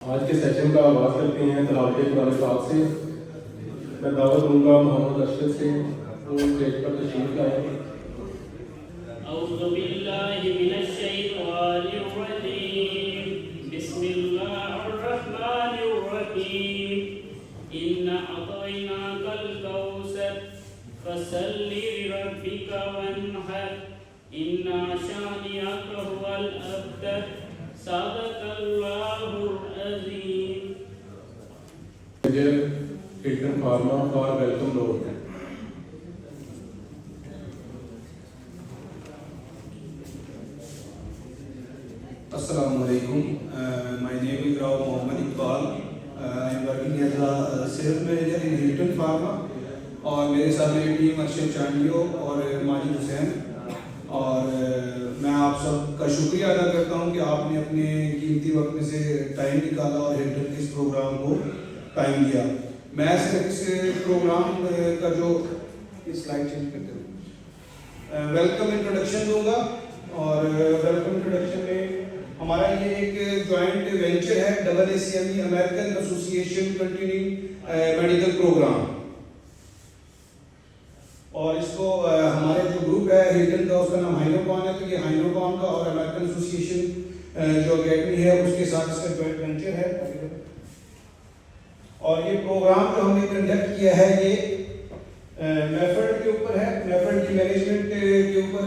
आज के सेशन का आगाज़ करते हैं तिलावत कुरान पाक से। मैं दावत दूंगा मोहम्मद अरशद से, वो स्टेज पर तशरीफ लाएं। अऊज़ु बिल्लाहि मिनश शैतानिर रजीम। बिस्मिल्लाहिर रहमानिर रहीम। इन्ना अतैनाकल कौसर फसल्लि लिरब्बिका वन्हर। इन्ना शानिअका हुवल अब्तर। सदक़ल्लाहुल अज़ीम। Hilton Pharma for welcome load. Assalamualaikum. My name is Rao Mohammad Iqbal. I am working as a sales manager in Hilton Pharma. और मेरे साथ मेरी टीम अर्शद चांडियो और माजिद हुसैन। और मैं आप सब का शुक्रिया अदा करता हूं कि आपने अपने कीमती वक्त में से टाइम निकाला और हिल्टन के इस प्रोग्राम को टाइम दिया। मैं सिर्फ इस प्रोग्राम का जो स्लाइड चेंज करते हैं वेलकम इंट्रोडक्शन दूंगा। और वेलकम इंट्रोडक्शन में हमारा ये एक जॉइंट वेंचर है AACME American Association continuing medical programme. और इसको हमारे जो ग्रुप है हिल्टन का उसका नाम हाइनोकॉन है, तो ये हाइनोकॉन का और अमेरिकन एसोसिएशन जो अकेडमी है उसके साथ इसका जॉइंट वेंचर है। और ये प्रोग्राम जो हमने कंडक्ट किया है ये मेथड के ऊपर है, मेथड की मैनेजमेंट के ऊपर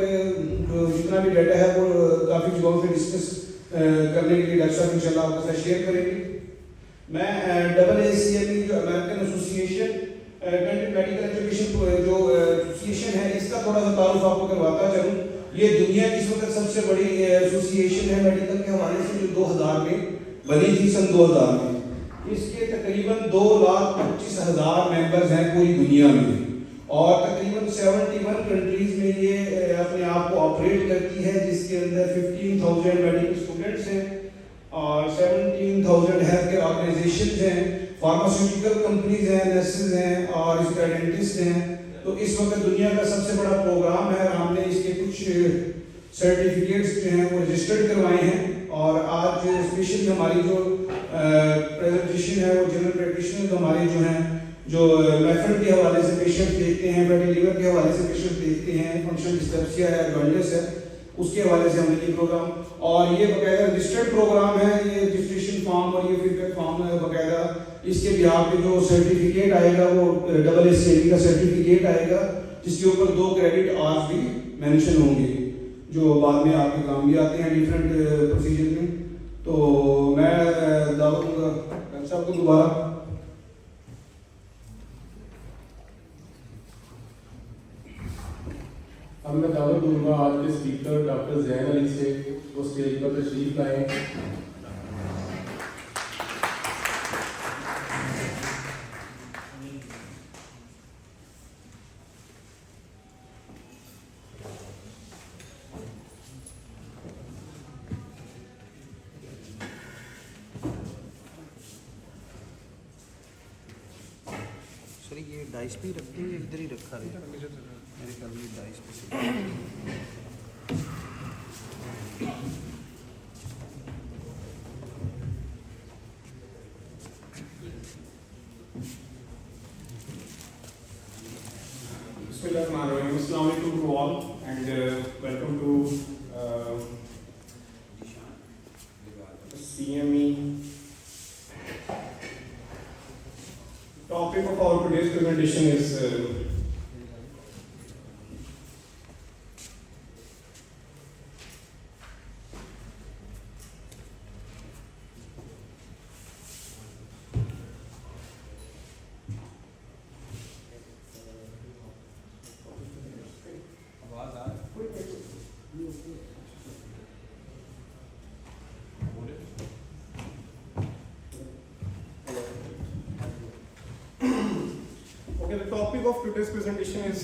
जितना भी डाटा है वो काफ़ी जगहों पे डिस्कस करने के लिए डॉक्टर साहब इंशाल्लाह आपके साथ शेयर करेंगे। मैं AACME जो अमेरिकन एसोसिएशन मेडिकल एजुकेशन जो एसोसिएशन है इसका थोड़ा सा तारुफ आपको करवाता चलूँ। ये दुनिया की इस वक्त सबसे बड़ी एसोसिएशन है मेडिकल के हवाले से, जो 2000 में बनी थी, सन 2000 में। इसके तकरीबन 2,25,000 मेंबर्स हैं पूरी दुनिया में और तकरीबन 71 कंट्रीज में ये अपने आप को ऑपरेट करती है, जिसके अंदर 15,000 मेडिकल स्टूडेंट्स हैं और 17,000 हेल्थ केयर ऑर्गेनाइजेशंस हैं, फार्मास्यूटिकल कंपनीज हैं, नर्सेज हैं और इसका डेंटिस्ट हैं। तो इस वक्त दुनिया का सबसे बड़ा प्रोग्राम है और हमने इसके कुछ सर्टिफिकेट्स जो हैं वो रजिस्टर्ड करवाए हैं। और आज स्पेशली हमारी जो प्रेजेंटेशन है वो जनरल प्रैक्टिशनर हमारे जो हैं जो मेथड के हवाले से पेशेंट देखते हैं, फैटी लिवर के हवाले से पेशेंट देखते हैं, फंक्शनल डिस्पेप्सिया है, जॉन्डिस है, उसके हवाले से हमने ये प्रोग्राम और ये बाकायदा रजिस्टर्ड प्रोग्राम है। ये रजिस्ट्रेशन फॉर्म और ये फीडबैक फॉर्म है बाकायदा, इसके बिहाफ पे जो सर्टिफिकेट आएगा वो AACME का सर्टिफिकेट आएगा, जिसके ऊपर 2 क्रेडिट आवर्स भी मेंशन होंगे जो बाद में आपके काम भी आते हैं डिफरेंट प्रोसीजर में। तो मैं दावत दूंगा डॉक्टर साहब को दोबारा। अब मैं दावत दूंगा आज के स्पीकर डॉक्टर ज़ैन अली से, वो स्टेज पर तशरीफ लाएं। सर ये डाइस पे ही रखते हैं, इधर ही रखा है मेरे ख्याल में डाइस पे से। Bismillahirrahmanirrahim. Assalamu alaikum to all and welcome to CME. Topic of our today's presentation is okay. The topic of today's presentation is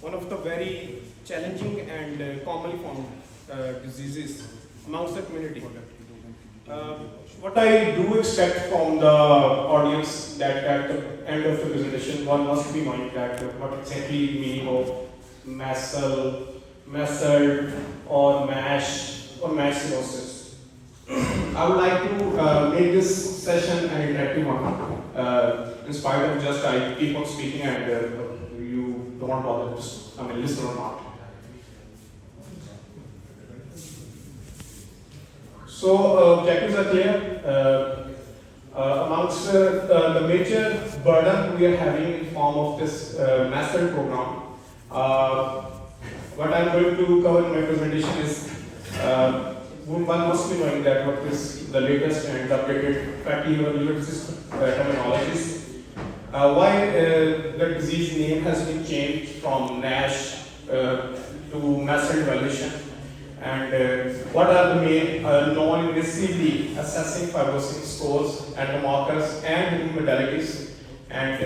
one of the very challenging and commonly found diseases amongst the community. What I do expect from the audience that at the end of the presentation, one must be minded that what exactly the meaning of MESL, MESL or MASH or MASH cirrhosis. I would like to make this session an interactive one. In spite of just I keep on speaking and you don't bother to listen or not. So objectives are clear. Amongst the major burden we are having in form of this master program, what I'm going to cover in my presentation is one must be knowing that what is the latest and updated fatty liver disease terminologies. Why the disease name has been changed from NASH to master evaluation, and what are the main non-invasively assessing fibrosis scores and the markers and the modalities, and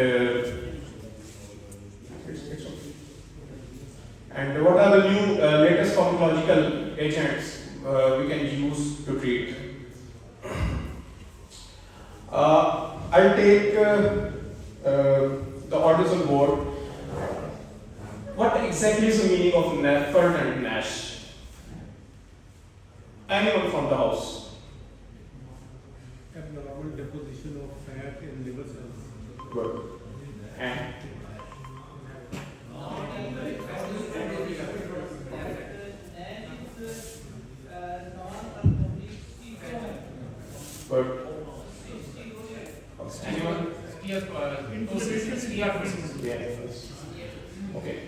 and what are the new latest pharmacological agents we can use to treat. I'll take the audience on board. What exactly is the meaning of NAFLD and NASH? Anyone from the house? Abnormal deposition of fat in liver cells. Good. And good. Anyone? Yeah. Okay.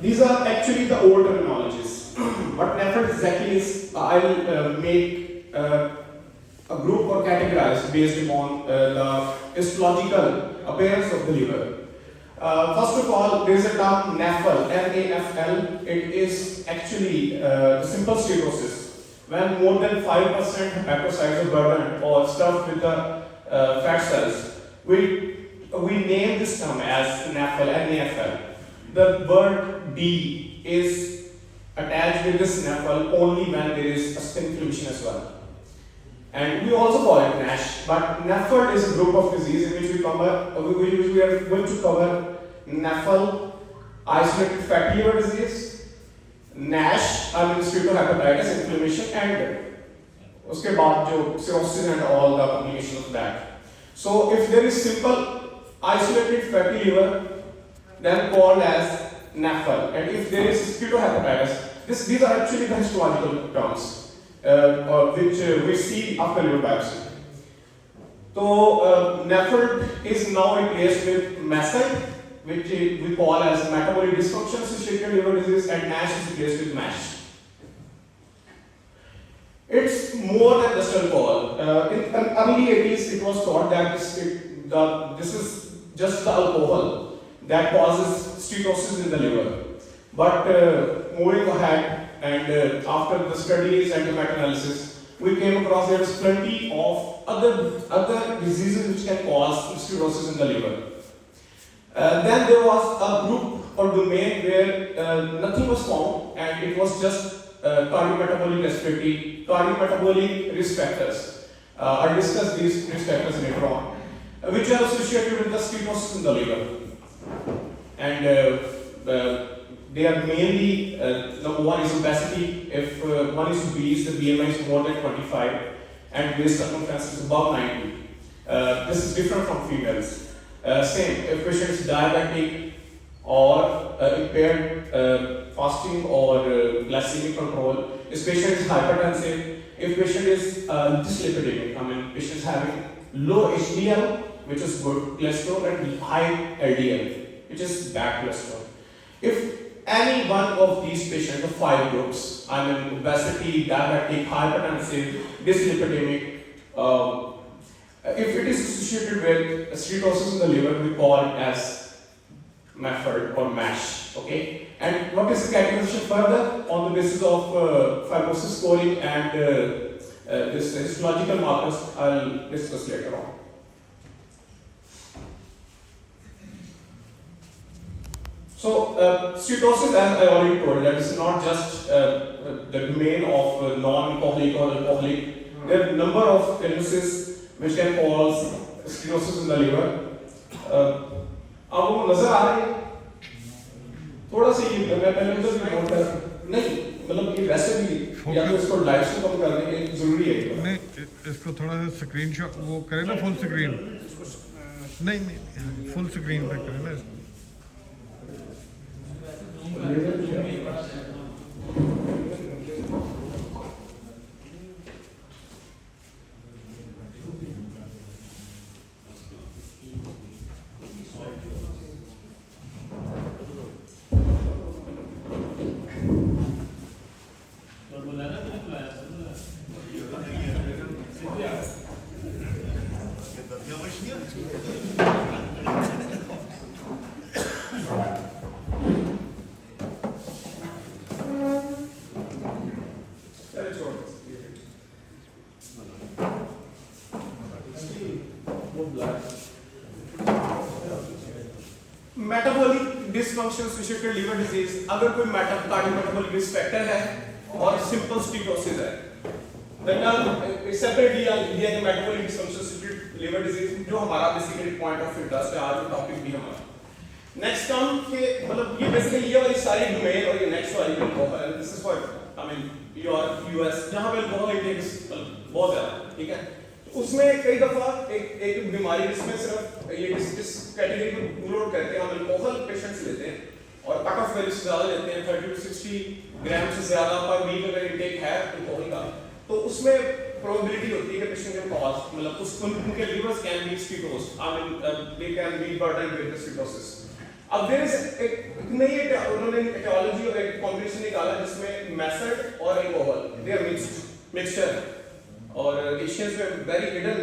These are actually the old terminologies. What NAFLD exactly is, I'll make a group or categorize based upon the histological appearance of the liver. First of all, there is a term NAFL, N-A-F-L. It is actually the simple cirrhosis. When more than 5% hepatocytes are burdened or stuffed with the fat cells, we name this term as NAFL, N-A-F-L. The word D is attached with this NAFL only when there is a inflammation as well. And we also call it NASH, but NAFLD is a group of disease in which we are going to cover NAFL, isolated fatty liver disease, NASH, steatohepatitis, inflammation, and uske baad jo cirrhosis and all the complications of that. So if there is simple isolated fatty liver, then called as NAFL, and if there is steatohepatitis, these are actually the histological terms which we see after liver biopsy. So NAFLD is now replaced with MASLD, which we call as metabolic dysfunction associated liver disease, and NASH is replaced with MASH. It's more than just alcohol. In the early 80s, it was thought that this is just the alcohol that causes steatosis in the liver. But moving ahead, and after the studies and the meta-analysis, we came across there is plenty of other diseases which can cause steatosis in the liver. Then there was a group or domain where nothing was found, and it was just cardiometabolic risk factors. I'll discuss these risk factors later on, which are associated with the steatosis in the liver. And they are mainly, number one is obesity. If one is obese, the BMI is more than 25 and waist circumference is above 90. This is different from females. Same, if patient is diabetic or impaired fasting or glycemic control, if patient is hypertensive, if patient is dyslipidemic, patient is having low HDL, which is good cholesterol, and high LDL, which is bad cholesterol. If any one of these patients, the 5 groups, obesity, diabetic, hypertensive, dyslipidemic, if it is associated with steatosis in the liver, we call it as MAFLD or MASH. Okay, and what is the categorization further on the basis of fibrosis scoring and this histological markers? I'll discuss later on. So steatosis, as I already told, that is not just the domain of non-alcoholic or alcoholic. There are a number of illnesses which can cause steatosis in the liver. आपको नजर आ रही है? थोड़ा सा ये मैं पहले उधर भी नोट कर नहीं मतलब ये वैसे भी या तो इसको लाइट्स को कम करने के लिए जरूरी है। नहीं इसको थोड़ा सा स्क्रीन शॉट वो करें ना, फुल स्क्रीन। नहीं नहीं फुल स्क्रीन पे करें ना इसको। Metabolic dysfunction associated liver disease, अगर कोई कार्डियोमेटाबॉलिक रिस्क फैक्टर है और सिंपल स्टीटोसिस है, देन सेपरेटली इंडिया के metabolic dysfunction associated liver disease जो हमारा बेसिकली पॉइंट ऑफ इंटरेस्ट है, आज टॉपिक भी हमारा नेक्स्ट टर्म के मतलब ये बेसिकली ये वाली सारी डोमेन और ये नेक्स्ट वाली alcohol, this is for I mean your US जहां पे अल्कोहल इंटेक बहुत ज्यादा, ठीक है। उसमें कई दफा एक बीमारी जिसमें सिर्फ ये इस कैटेगरी को इंक्लूड करके हम अल्कोहल पेशेंट्स लेते हैं और कट ऑफ वैल्यू से ज्यादा लेते हैं, 30 to 60 ग्राम से ज्यादा पर वीक अगर इंटेक है अल्कोहल का, तो उसमें प्रोबेबिलिटी होती है कि पेशेंट के कॉज मतलब उनके livers can be steatose, I mean they can be burden with steatosis. अब देयर इज एक नई उन्होंने एटियोलॉजी और एक कॉम्बिनेशन निकाला जिसमें मेथड और अल्कोहल दे आर मिक्सचर, और एशियंस में वेरी हिडन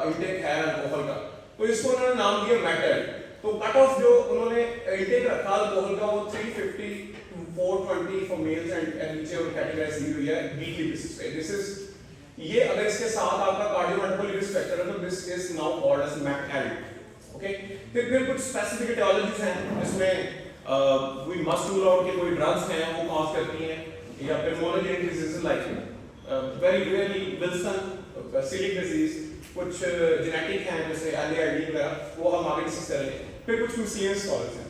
इंटेक है अल्कोहल का, तो इसको उन्होंने नाम दिया मेथड। तो कट ऑफ जो उन्होंने इंटेक रखा अल्कोहल का वो 350 to 420 फॉर मेल्स एंड नीचे और कैटेगराइज दी हुई है वीकली बेसिस पे। दिस इज ये अगर इसके साथ आपका कार्डियोमेटाबॉलिक रिस्क फैक्टर है तो this is now called as मैकएल, ओके। फिर कुछ स्पेसिफिक एटियोलॉजीज हैं जिसमें वी मस्ट रूल आउट कि कोई ड्रग्स हैं वो कॉज करती हैं, या फिर monogenic diseases like very rarely Wilson, celiac disease, कुछ जेनेटिक हैं जैसे LAID वगैरह, वो हम आगे डिस्कस करेंगे। फिर कुछ मिसलिनियस कॉजेज हैं।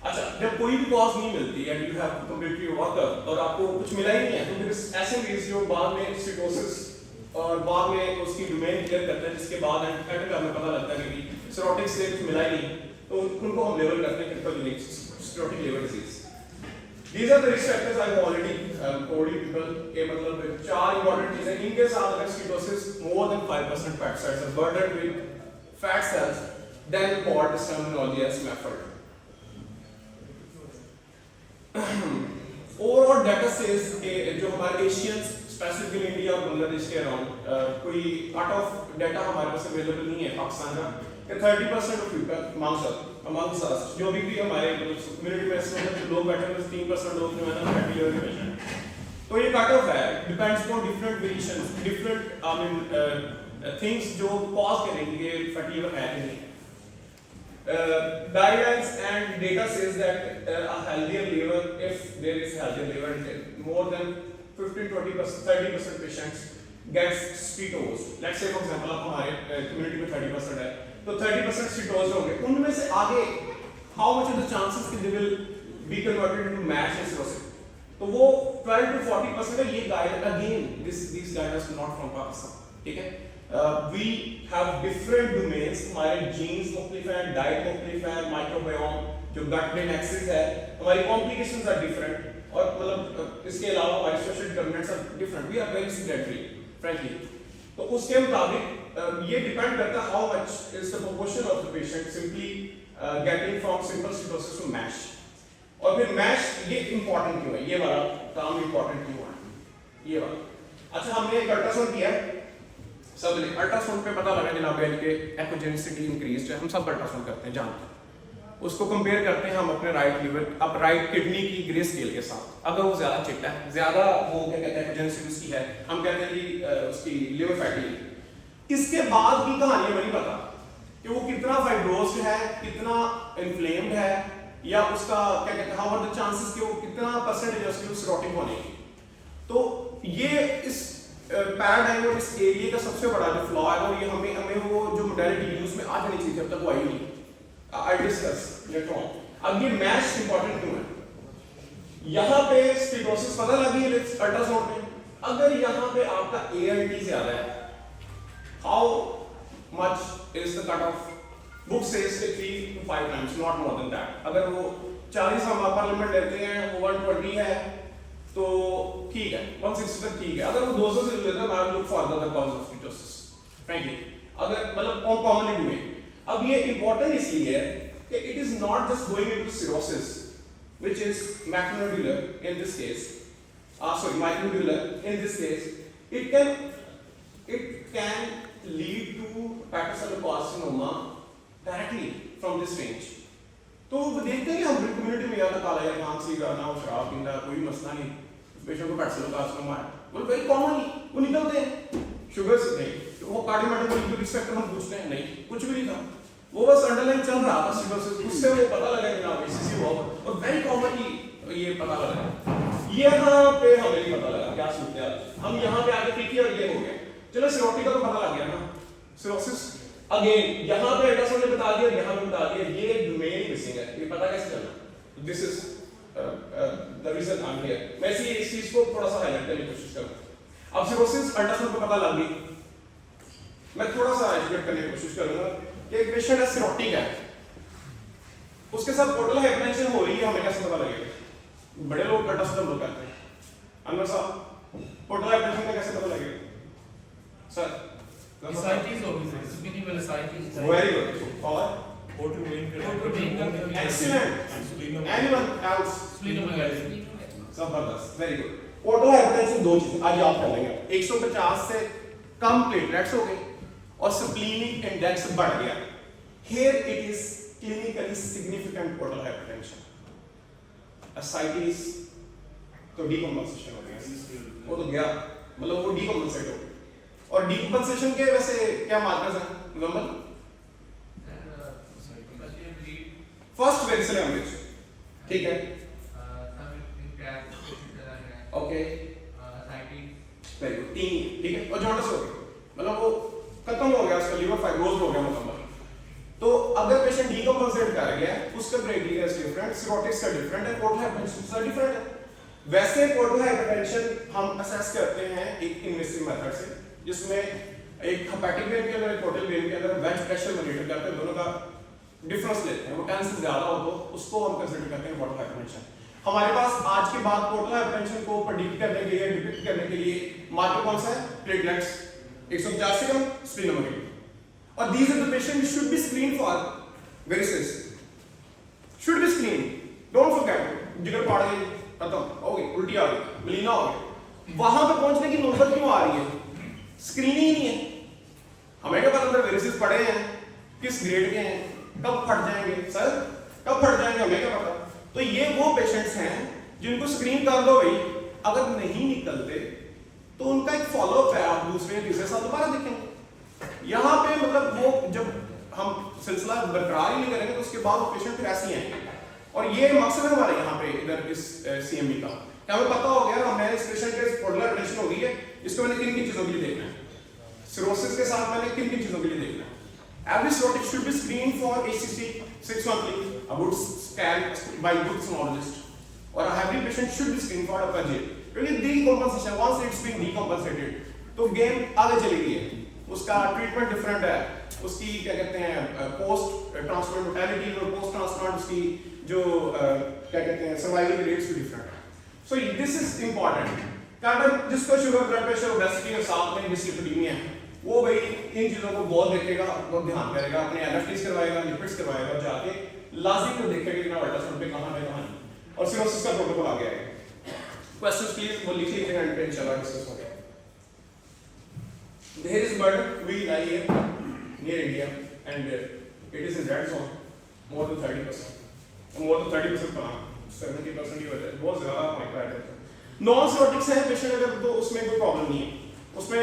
अच्छा, जब कोई भी कॉज नहीं मिलती and you have completely workup और आपको कुछ मिला ही नहीं है, तो फिर ऐसे मरीज जो बाद में स्टीटोसिस और बाद में उसकी डोमेन क्लियर करते हैं, जिसके बाद एंड में पता लगता है कि सिरोटिक से कुछ मिला ही नहीं, तो उनको हम लेवल करते हैं critical unique cirrhotic liver disease. These are the risk factors I have already told you people के मतलब चार important चीजें, इनके साथ अगर steatosis more than 5% fat cells are burdened with fat cells, then called this terminology as MEFOD. Overall data says कि जो हमारे एशियंस स्पेसिफिकली इंडिया और बांग्लादेश के अराउंड कोई कट ऑफ डाटा हमारे पास अवेलेबल नहीं है पाकिस्तान का, कि 30% ऑफ पीपल amongst us जो भी हमारे कम्युनिटी में इसमें जो लोग बैठे हैं 3% लोग जो है ना फैटी लिवर के पेशेंट, तो ये कट ऑफ है, depends on different variations, different I mean things जो कॉज करेंगे फैटी लिवर है कि नहीं। guidelines and data says that a healthier liver, if there is healthier liver, more than 15-20%, 30% patients gets steatosis. Let's say for example आप हमारे community में 30% है, तो 30% steatosis होंगे, उनमें से आगे how much are the chances कि they will be converted into MASH and cirrhosis? तो वो 12 to 40% है। ये guide again these guidelines are not from Pakistan, ठीक है। We have different domains, हमारे genes मुख्तलिफ हैं, diet मुख्तलिफ है, microbiome जो gut brain axis है, हमारी complications are different, और मतलब इसके अलावा हमारे social determinants are different. We are very sedentary, frankly. तो उसके मुताबिक ये डिपेंड करता है how much is the proportion of the patient simply getting from simple steatosis to MASH. और फिर MASH ये important क्यों है, ये वाला काम important क्यों है, ये वाला। अच्छा, हमने एक अल्ट्रासाउंड किया है, सब ने अल्ट्रासाउंड पे पता लगा जनाब के एकोजेनिसिटी इंक्रीज्ड है, हम सब अल्ट्रासाउंड करते हैं जानते हैं, उसको कंपेयर करते हैं हम अपने राइट लिवर अब राइट किडनी की ग्रे स्केल के साथ, अगर वो ज्यादा चिट्टा है, ज्यादा वो क्या कहते हैं एकोजेनिसिटी उसकी है, हम कहते हैं कि उसकी लिवर फैटी है। इसके बाद की कहानी हमें नहीं पता कि वो कितना फाइब्रोस्ड है, कितना इन्फ्लेम्ड है, या उसका क्या कहते हैं हाउ आर द चांसेस कि वो कितना परसेंटेज उसकी सिरोटिक होने की। तो ये इस पैराडाइम और इस एरिया का सबसे बड़ा जो फ्लॉ है, और ये हमें वो जो मोडालिटी यूज में आ जानी चाहिए जब तक वो आई नहीं। I discuss later on. अब ये मैश इंपॉर्टेंट क्यों है? यहाँ पे स्टिनोसिस पता लगी अल्ट्रासाउंड में, अगर यहाँ पे आपका ALT ज्यादा है, how much is the cut off? Book says 3 to 5 times, not more than that. अगर वो 40 हम अपर लिमिट लेते हैं, वो 120 है तो ठीक है, 160 तक ठीक है. अगर वो 200 से लेते हैं, I will look for the cause of steatosis. Frankly, अगर मतलब कॉमनली में. अब ये important इसलिए है कि it is not just going into cirrhosis, which is macronodular in this case. Micronodular in this case, it can lead to hepatocellular carcinoma directly from this range. तो वो देखते हैं कि हम कम्युनिटी में यार काला या खांसी का ना, वो शराब पीना, कोई मसला नहीं, पेशेंट को hepatocellular carcinoma है, वो वेरी कॉमनली वो निकलते हैं. शुगर से नहीं, तो वो कार्डियोमेटाबॉलिक रिस्क फैक्टर हम पूछते हैं, नहीं कुछ भी नहीं था, वो बस अंडरलाइन चल रहा था सिर्फ, उससे वो पता लगा कि ना ACC हुआ, और वेरी कॉमनली ये पता लगा. यहाँ पे हमें नहीं पता लगा क्या सूचना है, हम यहाँ पे आगे ठीक और ये हो गया. चलो सिरोटिक का तो पता लग गया ना, सिरोसिस अगेन यहाँ पे अल्ट्रासाउंड ने बता दिया, यहाँ पे बता दिया, ये डोमेन मिसिंग है, ये पता कैसे चलना? This is the reason I am here. मैं इस चीज को थोड़ा सा हाईलाइट करने की कोशिश करूँ. अब सिरोसिस अल्ट्रासाउंड पे पता लग गई, मैं थोड़ा सा एजुकेट करने की कोशिश करूंगा कि एक पेशेंट है सिरोटिक है, उसके साथ पोर्टल हाइपरटेंशन हो रही है, हमें कैसे पता लगेगा? बड़े लोग अल्ट्रासाउंड लोग करते हैं. अनवर साहब, पोर्टल हाइपरटेंशन का कैसे पता लगेगा? सर ascites होगी, spleen ascites. Very good. और Portal vein excellent. Anyone else? splenomegaly. जबरदस्त, वेरी गुड. पोर्टल हाइपरटेंशन दो चीज आज आप कर लेंगे. 150 से कम प्लेटलेट्स हो गए और स्प्लीनिक इंडेक्स बढ़ गया. Here it is clinically significant portal hypertension. Ascites तो decompensation हो गया, वो तो गया, मतलब वो decompensate हो गया. और decompensation के वैसे क्या मार्कर्स हैं? नंबर फर्स्ट वेरिसेल हेमरेज, ठीक है, ओके, वेरी गुड, 3, ठीक है. और जॉन्डिस हो गया, मतलब वो खत्म हो गया, उसका लीवर फाइब्रोज हो गया मुकम्मल. तो अगर पेशेंट डीकंपोजिट कर गया, उसका क्राइटेरिया इज डिफरेंट, सिरोटिक्स का डिफरेंट है, पोर्टल हाइपरटेंशन का डिफरेंट है. वैसे पोर्टल हाइपरटेंशन हम असेस करते हैं एक इन्वेसिव मेथड से, जिसमें एक हेपेटिक वेन के अंदर, एक पोर्टल वेन के अंदर वेज प्रेशर मॉनिटर करते हैं, दोनों का डिफरेंस लेते हैं. वो 10 से ज्यादा हो तो उसको हम कंसीडर करते हैं पोर्टल हाइपरटेंशन. हमारे पास आज के बाद पोर्टल हाइपरटेंशन को प्रेडिक्ट करने के लिए, डिपिक्ट करने के लिए मार्कर कौन सा है? प्लेटलेट्स 150 से कम, स्प्लीनोमेगाली. और these are the patients should be screened for varices, should be screened. Don't forget, जिगर पाड़ गई, खत्म हो गई, उल्टी आ गई, मलीना हो गया, वहां पे पहुंचने की नौबत क्यों आ रही है? स्क्रीनिंग ही नहीं है. हमें क्या पता अंदर वेरिसेस पड़े हैं, किस ग्रेड के हैं, कब फट जाएंगे? सर कब फट जाएंगे हमें क्या पता? तो ये वो पेशेंट्स हैं जिनको स्क्रीन कर दो भाई, अगर नहीं निकलते तो उनका एक फॉलोअप है, आप दूसरे तीसरे साल दोबारा देखेंगे. यहाँ पे मतलब वो जब हम सिलसिला बरकरार ही नहीं करेंगे तो उसके बाद वो पेशेंट फिर ऐसे ही आएंगे. और ये मकसद है हमारे यहाँ पे इधर इस CME का, क्या हमें पता हो गया हमने इस पेशेंट के पोर्टल हाइपरटेंशन हो गई है, इसको मैंने किन किन चीजों के लिए देखना है, सिरोसिस के साथ मैंने किन किन चीजों के लिए देखना है. Every cirrhotic should be screened for ACC 6 monthly, a good scan by good sonologist, or every patient should be screened for FRG. क्योंकि decompensation, once it's been decompensated, तो गेम आगे चली गई है, उसका ट्रीटमेंट डिफरेंट है, उसकी क्या कहते हैं पोस्ट ट्रांसप्लांट मोर्टेलिटी और पोस्ट ट्रांसप्लांट उसकी जो क्या कहते हैं सर्वाइवल रेट्स भी डिफरेंट है. So this is important. कारण जिसका शुगर, ब्लड प्रेशर, ओबेसिटी और साथ में डिस्लिपिडीमिया है, वो भाई इन चीजों को बहुत देखेगा, बहुत ध्यान करेगा, अपने एलएफटीज करवाएगा, लिपिड्स करवाएगा, जाके लाजिम तो देखेगा कि ना अल्ट्रासाउंड पे कहां है कहां नहीं. और सिरोसिस का प्रोटोकॉल आ गया है. क्वेश्चंस प्लीज वो लिख लीजिए एंड पे इंशाल्लाह डिस्कस होगा. There is burden, we lie here near India and it is in red zone more than 30%. More than 30% कहाँ? 70% ही होता है, बहुत ज़्यादा माइक्रो. नॉन सिरोटिक्स है पेशेंट अगर तो उसमें कोई प्रॉब्लम नहीं है. उसमें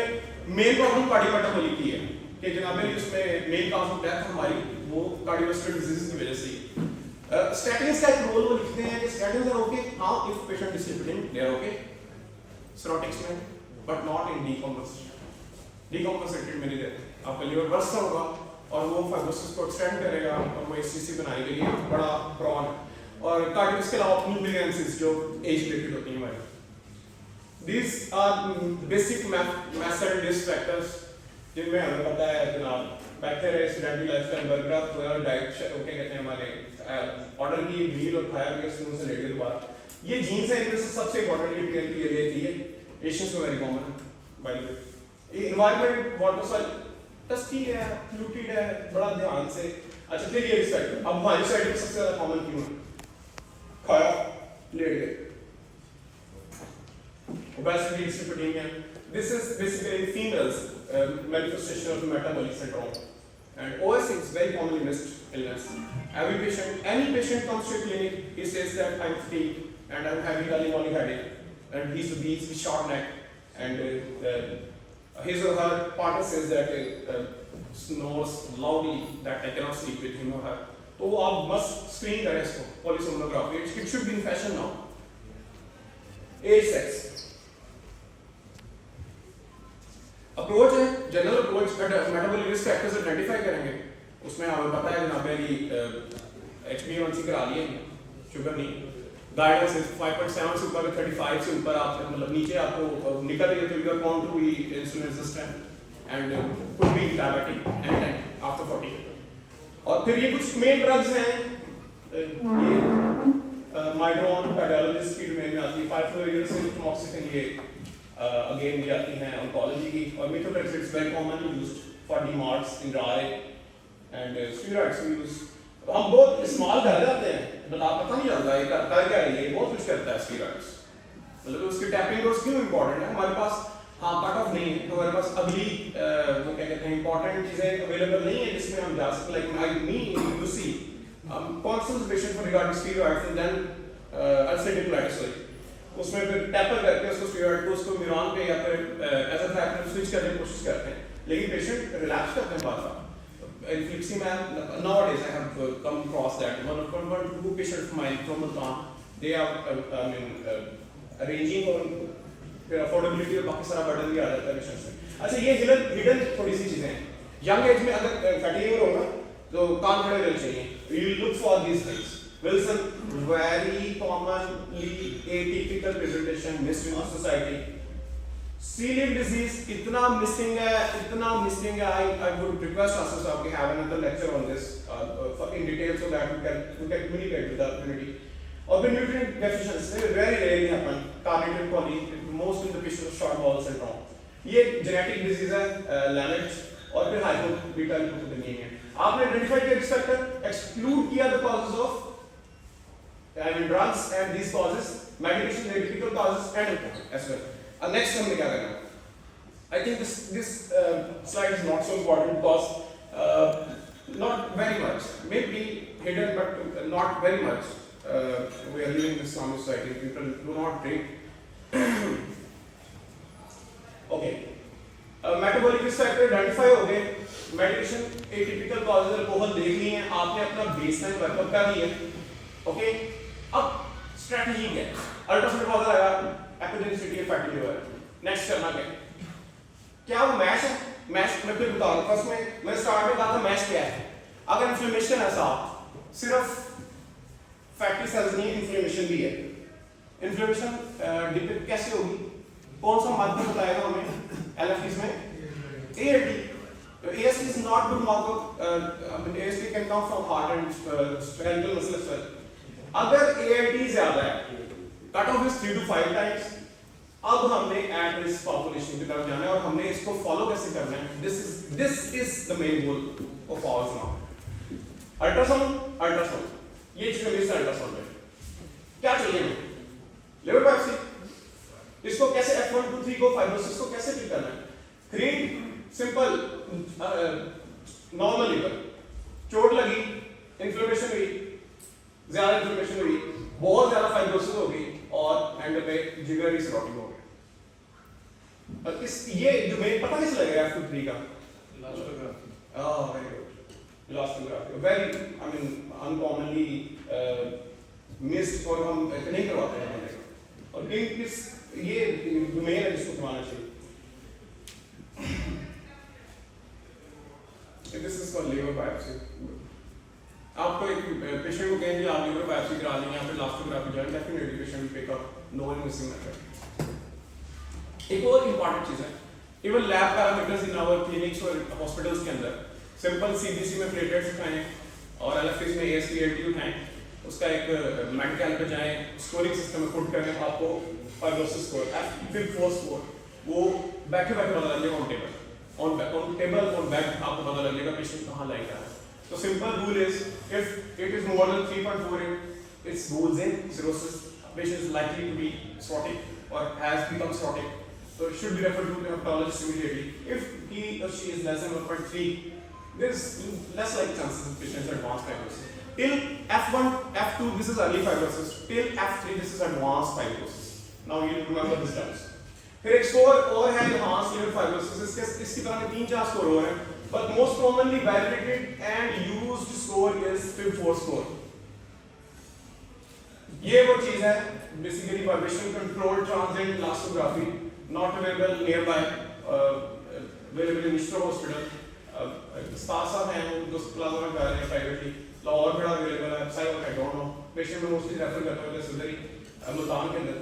मेन प्रॉब्लम कार्डियोमेटाबॉलिक की है कि जनाब उसमें मेन कॉज ऑफ डेथ हमारी वो कार्डियोवास्कुलर डिजीज की वजह से. स्टैटिन्स का एक रोल वो लिखते हैं कि statins are okay how if patient is discipline, they are okay cirrhotics में, but not in decomposition. Decompensated में नहीं देते, आपका लीवर बर्स्ट होगा और वो फाइब्रोसिस को एक्सटेंड करेगा और वो ACC बनाई गई है बड़ा ब्रॉड. और कार्डियक इसके अलावा न्यूक्लियंसिस जो एज रिलेटेड होती हैं हमारे। These are basic method risk factors जिनमें हमें पता है जनाब बैक्टीरिया रेसिडेंटली लाइफस्टाइल बर्गर और डाइट ओके कहते हैं हमारे ऑर्डर की मील और खाया गया स्नूज से लेकर बाद ये जीन्स है इनमें से सबसे इंपॉर्टेंट न्यूट्रिएंट के लिए थी एशियंस में वेरी कॉमन है बाय द वे। ये एनवायरनमेंट वाटर सॉइल टस्टी है फ्लूटिड है बड़ा ध्यान से। अच्छा फिर ये रिस्क फैक्टर अब हमारी साइड में सबसे ज्यादा कॉमन क्यों है? खाया लेट गए obesity dyslipidemia. This is basically females manifestation of metabolic syndrome, and OS is very commonly missed illness. Any patient comes to a clinic, he says that I'm fatigued and I'm having early morning headache, and he's with short neck, and his or her partner says that snores loudly that I cannot sleep with him or her. So आप must screen करें इसको polysomnography. It should be in fashion now. Age, sex. Approach है general approach metabolic risk factors identify करेंगे। उसमें हमें पता है जनाब मेरी HbA1c करा लिए शुगर नहीं गाइडेंस है 5.7 से ऊपर 35 से ऊपर आप मतलब नीचे आपको निकल रही है तो you are count to be insulin resistant and could be diabetic any time after 40। और फिर ये कुछ मेन ड्रग्स हैं ये माइड्रोन कार्डियोलॉजिस्ट की डोमेन में आती है 5-fluorouracil tamoxifen ये again ये आती हैं oncology की और methotrexate is very commonly used for DMARDs in dry and steroids we use। हम बहुत इस्तेमाल कर जाते हैं बट आप पता नहीं चलता है करता क्या है ये बहुत कुछ करता है steroids मतलब उसकी टैपिंग डोज क्यों इम्पोर्टेंट है हमारे पास हाँ कट ऑफ नहीं है तो हमारे पास अगली वो क्या कहते हैं इंपॉर्टेंट चीजें अवेलेबल नहीं है जिसमें हम जा सकते like I me you see consultation for regarding steroids and then ulcerative colitis उसमें फिर टैपर करके उसको स्टीरॉइड को उसको न्यूरॉन पे या फिर एज़ोथैरेपिन स्विच करने की कोशिश करते हैं लेकिन पेशेंट रिलैप्स करते हैं बार-बार। Infliximab nowadays I have come across that one to two patients of mine from Multan they are arranging on फिर अफोर्डेबिलिटी और बाकी सारा बर्डन भी आ जाता है पेशेंट्स में। अच्छा ये हिडन थोड़ी सी चीजें हैं यंग एज में अगर फैटी लिवर होगा तो कान खड़े रहने चाहिए you look for these things Wilson very commonly atypical presentation missed in our society। Celiac disease इतना missing है I would request Asif Saab to have another lecture on this in detail so that we can communicate with the community। और फिर nutrient deficiency very rarely happen carnitine choline most in the patients of short bowel syndrome ये genetic disease है Lannet's और फिर hypo-beta lipidemia आपने identify किया risk factor exclude किया the causes of drugs and these causes medication they typical causes and alcohol as well। next हमने क्या करना है I think this slide is not so important because not very much maybe hidden but not very much we are living in this Islamic society people do not drink okay metabolic risk factor identify हो गए medication atypical causes alcohol देख लिए हैं आपने अपना baseline workup कर लिया okay अब स्ट्रेटजी क्या है अल्ट्रासाउंड पता लगा एपिडेमिसिटी फैटी लिवर नेक्स्ट करना क्या वो मैश है मैश मैं फिर बता रहा हूं फर्स्ट में मैं स्टार्ट में कहा था मैश क्या है अगर इन्फ्लेमेशन है साहब सिर्फ फैटी सेल्स नहीं इन्फ्लेमेशन भी है इन्फ्लेमेशन डिपेंड कैसे होगी कौन सा माध्यम बताएगा हमें एलएफटीज में ALT AST is not good marker AST can come from heart and skeletal muscle as well अगर ALT ज्यादा है cut off is 3 to 5 times अब हमने एट रिस्क पॉपुलेशन की तरफ जाना है और हमने इसको फॉलो कैसे करना है this is the main goal of hours now ultrasound ये चीज मिस अल्ट्रासाउंड में क्या चाहिए हमें लिवर बायोप्सी इसको कैसे F1-2-3 को फाइब्रोसिस को कैसे ठीक करना है क्रीम सिंपल नॉर्मल लिवर चोट लगी इन्फ्लेमेशन हुई ज्यादा इन्फ्लेमेशन हुई बहुत ज्यादा फाइब्रोसिस हो गई और एंड पे जिगर की सिरोटिक हो गया इस ये जो मेन पता कैसे लगेगा F2-3 का very good elastography very I mean uncommonly missed और हम नहीं करवाते हैं और किस ये डोमेन है जिसको करवाना चाहिए This is called liver biopsy. आपको एक पेशेंट को कहेंगे आप लीवर बायोप्सी करा लेंगे या फिर इलास्टोग्राफी जाए, definitely patient will pick up no invasive method. एक और इंपॉर्टेंट चीज है, even lab parameters in our clinics और हॉस्पिटल्स के अंदर सिंपल सीबीसी में प्लेटलेट्स उठाएं और एलएफटीज में एएसपीएटी उठाएं, उसका एक मेडिकल पे जाएं, स्कोरिंग सिस्टम में पुट करें, आपको फाइब्रोसिस स्कोर F4 स्कोर वो बैक टू बैक पता लग जाएगा ऑन टेबल और बैक आपको पता लग जाएगा पेशेंट कहाँ लाई रहा है। So simple rule is if it is more than 3.48, it rules in cirrhosis. Patient is likely to be cirrhotic or has become cirrhotic, so it should be referred to a hepatologist immediately. If he or she is less than 1.3, there is less like chances of patient's advanced fibrosis. Till F1, F2, this is early fibrosis. Till F3, this is advanced fibrosis. Now you remember this terms. फिर एक score और है enhanced liver fibrosis. इसकी तरह में 3-4 score और हैं, but most commonly validated and used score is FIB4 score. ये वो चीज है basically vibration controlled transient elastography, not available nearby, available in Mishra Hospital. Spasa है जो प्लाज्मा में कर रहे हैं privately, लाहौर में available है, side I don't know. Patient में mostly refer करते हैं जैसे मुल्तान के अंदर।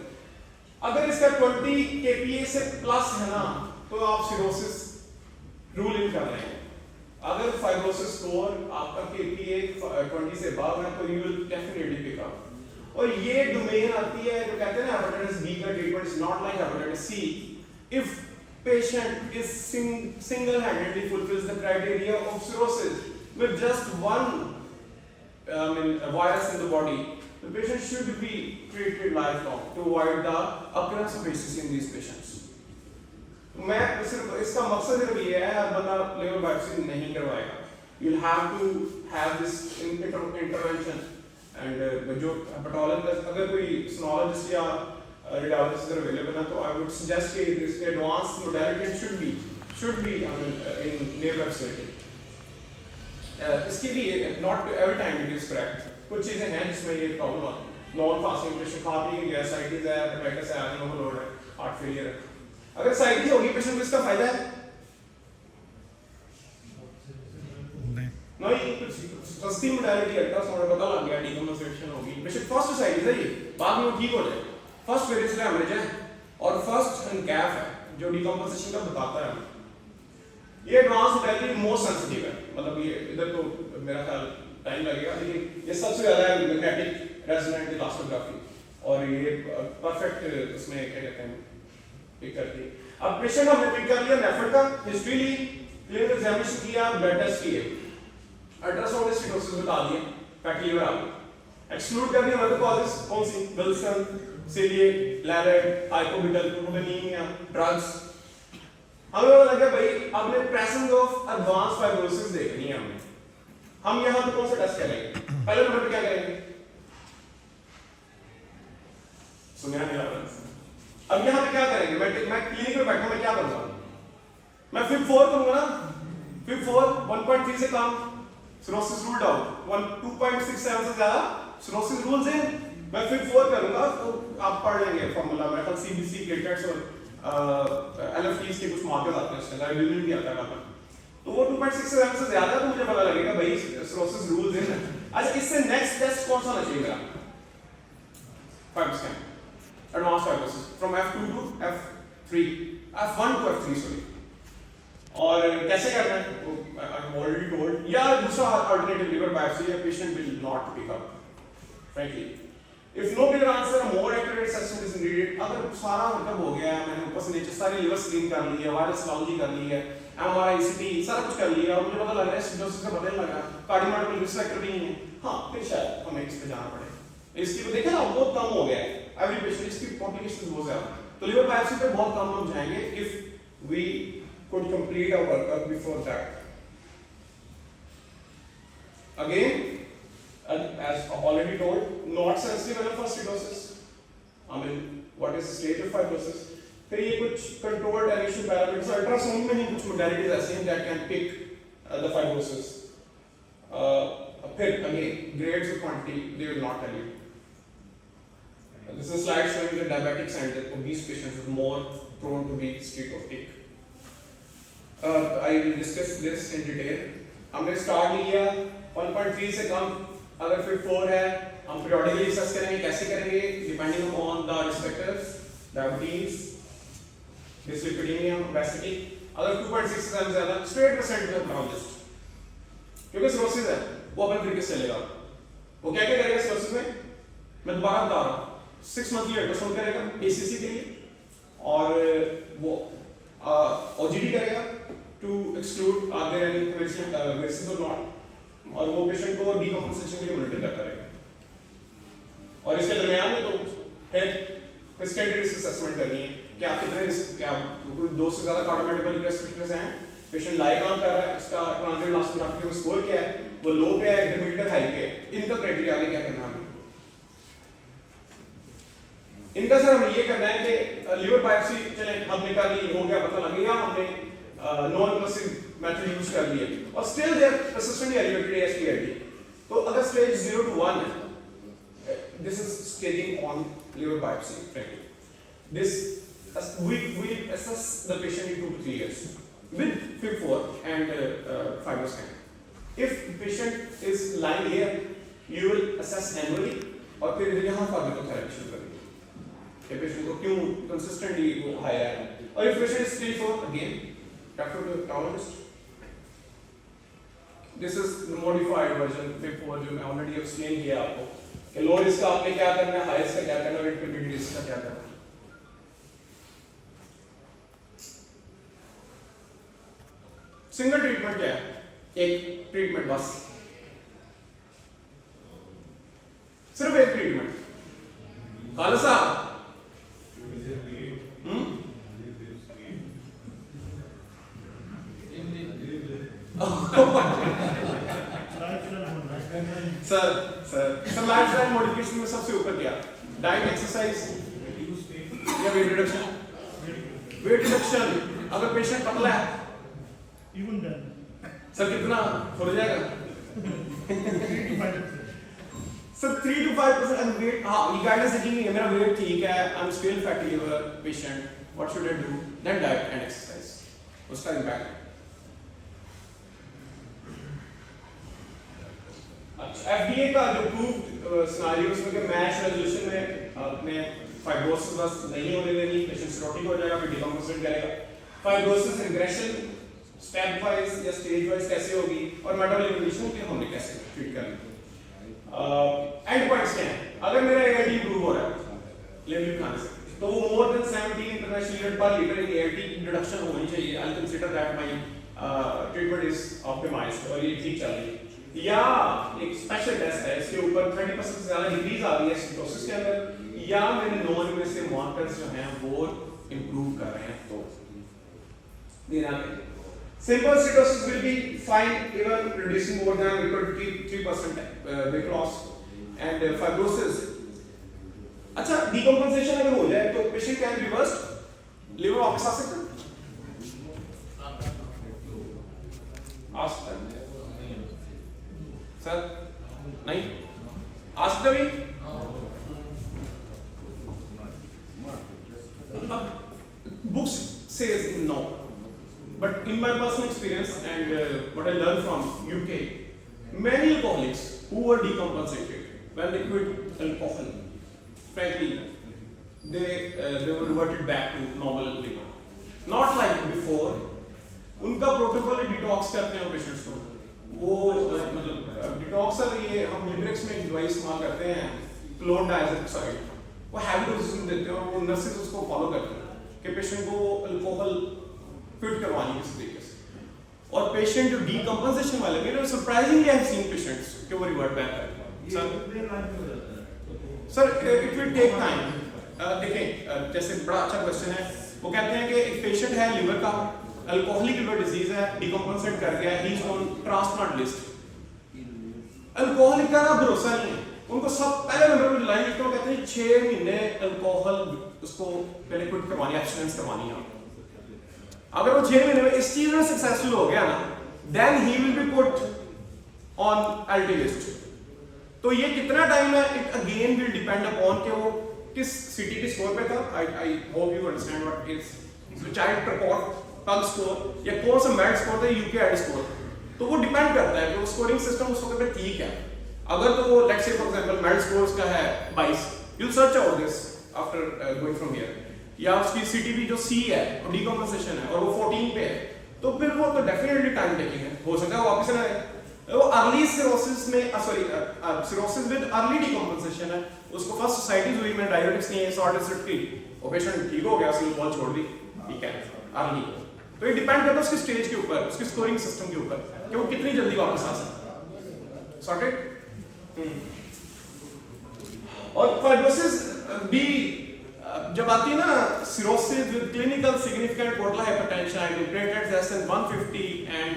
अगर इसका 20 kPa से प्लस है ना, तो आप सिरोसिस रूल इन कर रहे हैं। अगर फाइब्रोसिस स्कोर आपका kPa 20 से above है तो you will definitely pick up। और ये डोमेन आती है जो कहते हैं ना हेपेटाइटिस बी का treatment is not like hepatitis C. If patient is single-handedly fulfills the criteria of cirrhosis with just one virus in the body, the patient should be treated lifelong to avoid the occurrence of ACC in these patients. मैं सिर्फ इसका मकसद सिर्फ ये है हर बंदा liver biopsy नहीं करवाएगा। You'll have to have this intervention and जो हेपेटोलॉजिस्ट अगर कोई सोनोलॉजिस्ट या रेडियोलॉजिस्ट अगर अवेलेबल है तो I would suggest कि this advanced modality should be in liver facility. इसकी भी not every time it is correct. कुछ चीजें हैं जिसमें ये प्रॉब्लम आती है। नॉन फास्टिंग पेशेंट खा पी के गैसाइटिस है, हेपेटाइटिस है, आयरन ओवरलोड है, हार्ट फेलियर है। अगर साइटिस होगी पेशेंट को इसका फायदा है नहीं, सस्ती मोडालिटी अल्ट्रासाउंड पता लग गया डीकम्पोजिशन होगी, पेशेंट फर्स्ट साइटिस है ये, बाद में वो ठीक हो जाए। फर्स्ट वेरिएंट हेमरेज है और फर्स्ट कैफ है जो डीकम्पोजिशन का बताता है। ये एडवांस मोडालिटी मोस्ट सेंसिटिव है, मतलब ये इधर तो मेरा ख्याल टाइम लगेगा, लेकिन ये सबसे ज्यादा है मैग्नेटिक रेजोनेंट इलास्टोग्राफी और ये परफेक्ट इसमें क्या कहते हैं पिक करती है। अब पेशेंट हमने पिक कर लिया, मेथड का हिस्ट्री ली, क्लिनिकल एग्जामिनेशन किया, ब्लड टेस्ट किए, अल्ट्रासाउंड स्टेटस बता दिए, फैटी लिवर आ गई। एक्सक्लूड कर दिया अदर कॉजेस कौन सी, विल्सन, सीलिएक, लैरेट, हाइपोबिटलमिया, ड्रग्स। हमें पता लगा भाई अपने प्रेजेंस ऑफ एडवांस फाइब्रोसिस देखनी है हमने। हम यहां पे कौन सा टेस्ट करेंगे? पहले नंबर पे क्या करेंगे? सुनिया नहीं आ रहा। अब यहां पे क्या करेंगे? मैं क्लिनिक में बैठा, मैं क्या करूंगा? मैं FIB4 करूंगा ना, FIB4 1.3 से कम, सिरोसिस रूल्ड आउट, 2.67 से ज्यादा सिरोसिस रूल्स इन। मैं FIB4 करूंगा तो आप पढ़ लेंगे फॉर्मूला, मेरे ख्याल CBC प्लेटलेट्स और LFTs के कुछ मार्कर्स आते हैं, उसका लाइबिलिटी भी आता है। तो वो 2.67 से ज्यादा तो मुझे पता लगेगा भाई सिरोसिस रूल्स इन है। अच्छा, इससे नेक्स्ट टेस्ट कौन सा होना चाहिए मेरा? FibroScan, advance fibrosis from F2 to F3, F1 to F3 sorry. और कैसे करना है वो आई एम ऑलरेडी टोल्ड, या दूसरा अल्टरनेटिव लिवर बायोप्सी या patient will not pick up frankly. If no clear answer, a more accurate assessment is needed. अगर सारा मतलब हो गया है, मैंने ऊपर से नीचे सारी लिवर स्क्रीन कर ली है, वायरस लॉन्जी कर ली है, MRI, ECG सारा कुछ कर लिया और मुझे पता लग रहा है सिरोसिस का पता नहीं लगा, कार्डियोमायोपैथी रिस्क फैक्टर भी नहीं है, हाँ फिर शायद हमें इस पे जाना पड़े। इसकी तो देखें ना बहुत कम हो गया है, एवरी पेशेंट इसकी कॉम्प्लिकेशंस बहुत ज्यादा, तो लिवर बायोप्सी पे बहुत कम हम जाएंगे if we could complete our workup before that. Again, as already told, not sensitive enough for cirrhosis. I mean, what is the stage of fibrosis? फिर ये कुछ controlled erection parameters, अल्ट्रासाउंड में ही कुछ modalities ऐसे हैं that can pick the fibrosis. फिर again, grades of quantity they will not tell you. This is a slide showing the diabetics and the obese patients are more prone to be steatotic. I will discuss this in detail. हमने start लिया 1.3 से कम अगर फिर 4 है हम periodically assess करेंगे, कैसे करेंगे? Depending upon the risk factors, diabetes, dyslipidemia, obesity. अगर 2.6 से ज़्यादा straight percent endocrinologist, क्योंकि cirrhosis है, वो अपने तरीके से चलेगा। वो क्या क्या करेगा cirrhosis में? मैं दोबारा बता रहा हूँ, 6 monthly ultrasound करेगा ACC के लिए, और वो OGD करेगा to exclude are there any varices or not, और वो पेशेंट को डीकम्पोजिशन के लिए मॉनिटर करता रहेगा। और इसके दरमियान में तो फिर स्टैंडर्ड रिस्क असेसमेंट करनी है कि आप कितने रिस्क, क्या कोई 2 से ज़्यादा कार्डियोमेटाबॉलिक रिस्क फैक्टर्स हैं, पेशेंट लाइक ऑन कर रहा है, उसका ट्रांजिट एलास्टोग्राफी का स्कोर क्या है, वो लो पे है, इंटरमीडिएट हाई पे है, इनका क्राइटेरिया आगे क्या करना है? इनका सर हमें ये करना है कि लिवर बायोप्सी चले हमने कर ली, हो गया, पता लग गया, हमने नॉन इन्वेसिव मेथड यूज कर लिए और still they are persistently elevated AST/ALT, तो अगर स्टेज 0 to 1 है, this is staging on liver biopsy frankly. This we assess the patient in 2 to 3 years with FIB4 and FibroScan. If patient is lying here, you will assess annually और फिर यहाँ pharmacotherapy शुरू करेंगे कि patient को क्यों consistently वो high है, और if patient is stage 4 again refer to endocrinologist. This is the modified version FIB4 जो मैं already explain किया आपको कि लो रिस्क का आपने क्या करना है, हाई रिस्क का क्या करना है, और इंटरमीडिएट रिस्क का क्या करना है। सिंगल ट्रीटमेंट क्या है? एक ट्रीटमेंट बस, सिर्फ एक treatment. Khalsa sir lifestyle modification में सबसे ऊपर क्या? डाइट, एक्सरसाइज या वेट रिडक्शन? वेट रिडक्शन अगर पेशेंट पतला है सर कितना हो जाएगा? सर 3 to 5% and weight, हाँ ये गाइडेंस देखेंगे, मेरा वेट ठीक है, I am still fatty liver patient, what should I do? Then diet and exercise, उसका इम्पैक्ट। अच्छा, FDA का जो प्रूव्ड सिनेरियो उसमें कि मैच रेजोल्यूशन में आपने फाइब्रोसिस बस नहीं होने देनी, पेशेंट सिरोटिक हो जाएगा, फिर डिकम्पोजिशन करेगा। फाइब्रोसिस रिग्रेशन स्टेप वाइज या स्टेज वाइज कैसे होगी, और मेटाबॉलिक कंडीशन के हमने कैसे ट्रीट करना। एंड पॉइंट्स क्या हैं? अगर मेरा ALT इंप्रूव हो रहा है लेवल खाने से, तो वो मोर देन 70 इंटरनेशनल यूनिट पर लीटर की ALT रिडक्शन होनी चाहिए। I consider that my treatment is optimised और ये ठीक चल रही है। या एक स्पेशल टेस्ट है, इसके ऊपर 30% से ज्यादा डिक्रीज आ रही है सिटोसिस के अंदर, या मेरे नॉन इन्वेसिव मार्कर्स जो हैं वो इंप्रूव कर रहे हैं, तो देना है। Simple cytosis will be fine even reducing more than equal to 3% weight loss and fibrosis. अच्छा, decompensation अगर हो जाए तो patient can reverse, liver वापस आ सकता है? आ सकता है सर? नहीं आ सकता भी? Books says no. But in my personal experience and what I learned from UK, many alcoholics who were decompensated when they quit alcohol, frankly, they were reverted back to normal liver. Not like before. उनका protocol detox करते हैं patients को, वो मतलब डिटॉक्सर ये हम Librax में एक दवाई इस्तेमाल करते हैं क्लोरडाइazepam, वो हैवी डोजेस में देते हैं और वो नर्सेस उसको फॉलो करते हैं कि पेशेंट को अल्कोहल फिट करवानी इस तरीके से। और पेशेंट जो डीकम्पोजिशन वाले, मेरे surprisingly I have seen patients कि वो रिवर्ट बैक करते हैं। Sir it will take time. देखें जैसे बड़ा अच्छा क्वेश्चन है, वो कहते हैं कि एक पेशेंट है लिवर का, अल्कोहलिक लिवर डिजीज है, डीकम्पोजिट कर गया, he is on transplant list. Alcoholic का ना भरोसा नहीं है, उनको सब पहले नंबर पर लाइन लिखते हो, कहते हैं 6 महीने अल्कोहल उसको पहले क्विट करवानी है, एब्स्टिनेंस करवानी है। अगर वो 6 महीने में इस चीज में सक्सेसफुल हो गया ना, then he will be put on LT list. तो ये कितना टाइम है, it again will depend upon कि वो किस सिटी के स्कोर पे था। I hope you understand what is child प्रपोर्ट पग स्कोर या कौन सा मेड स्कोर था, यूके एड स्कोर, तो वो डिपेंड करता है कि वो स्कोरिंग सिस्टम उस वक्त पे ठीक है। अगर तो वो let's say for example merit scores का है 22, you search out this after going from here, या उसकी सीटीबी जो सी है और डीकंपोजिशन है और वो 14 पे है, तो फिर वो तो डेफिनेटली टाइम टेकिंग है, हो सकता है वो वापस ना आए। वो अर्ली सिरोसिस में सिरोसिस विद अर्ली डीकंपोजिशन है, उसको फर्स्ट सोसाइटीज हुई में डायबिटिक्स नहीं है, सॉल्ट एसिड की, वो पेशेंट ठीक हो गया, सिंगल बॉल छोड़ दी, ठीक है अर्ली। तो ये डिपेंड करता है उसकी स्टेज के ऊपर, उसकी स्कोरिंग सिस्टम के ऊपर कि वो कितनी जल्दी वापस आ सकता है। सॉर्टेड। और फाइब्रोसिस भी जब आती है ना, cirrhosis with clinical significant portal hypertension, platelets less than 150 and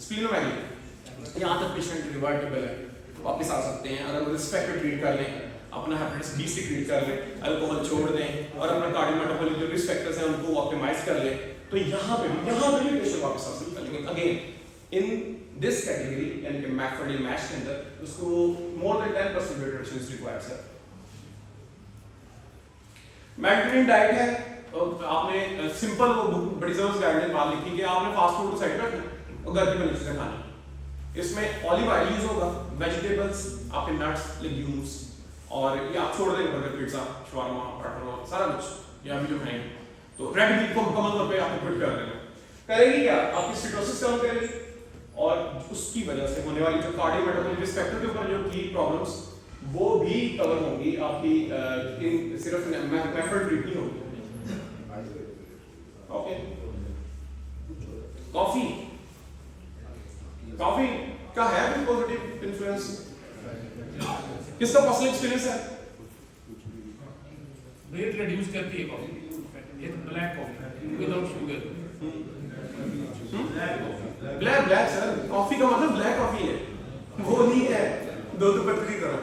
splenomegaly, यहाँ तक पेशेंट रिवर्टेबल है, वापस आ सकते हैं अगर वो रिस्पेक्ट ट्रीट कर लें, अपना हेपेटाइटिस बी से ट्रीट कर लें, अल्कोहल छोड़ दें और अपना कार्डियोमेटाबॉलिक जो रिस्क फैक्टर्स हैं उनको ऑप्टिमाइज कर लें, तो यहाँ पे भी पेशेंट वापस आ सकता है। लेकिन अगेन इन दिस कैटेगरी यानी कि मैफर्ड मैश के अंदर उसको more than 10% weight reduction is required sir. Mediterranean diet है, और आपने सिंपल वो बुक बड़ी जबरदस्त गाइडलाइन बात लिखी कि आपने फास्ट फूड को साइड रखना और घर की बनी चीजें खानी। इसमें ऑलिव ऑयल यूज होगा, वेजिटेबल्स, आपके नट्स, लेग्यूम्स, और ये आप छोड़ देंगे बर्गर, पिज्जा, शवारमा, बटर, सारा कुछ ये अभी जो खाएंगे, तो रेड मीट को मुकम्मल तौर पे आपको क्विट कर देना। करेगी क्या? आपकी सिटोसिस कम करेगी और उसकी वजह से होने वाली जो कार्डियोमेटाबॉलिक रिस्क फैक्टर के ऊपर जो की प्रॉब्लम्स वो भी कवर होंगी आपकी, इन सिर्फ मेथड ट्रीट नहीं होगी। ओके, कॉफी का है भी पॉजिटिव इन्फ्लुएंस? किसका पर्सनल एक्सपीरियंस है? वेट रिड्यूस करती है कॉफी, ये black coffee without sugar. Black sir, coffee का मतलब ब्लैक कॉफी है, वो नहीं है दो पत्ती की तरह।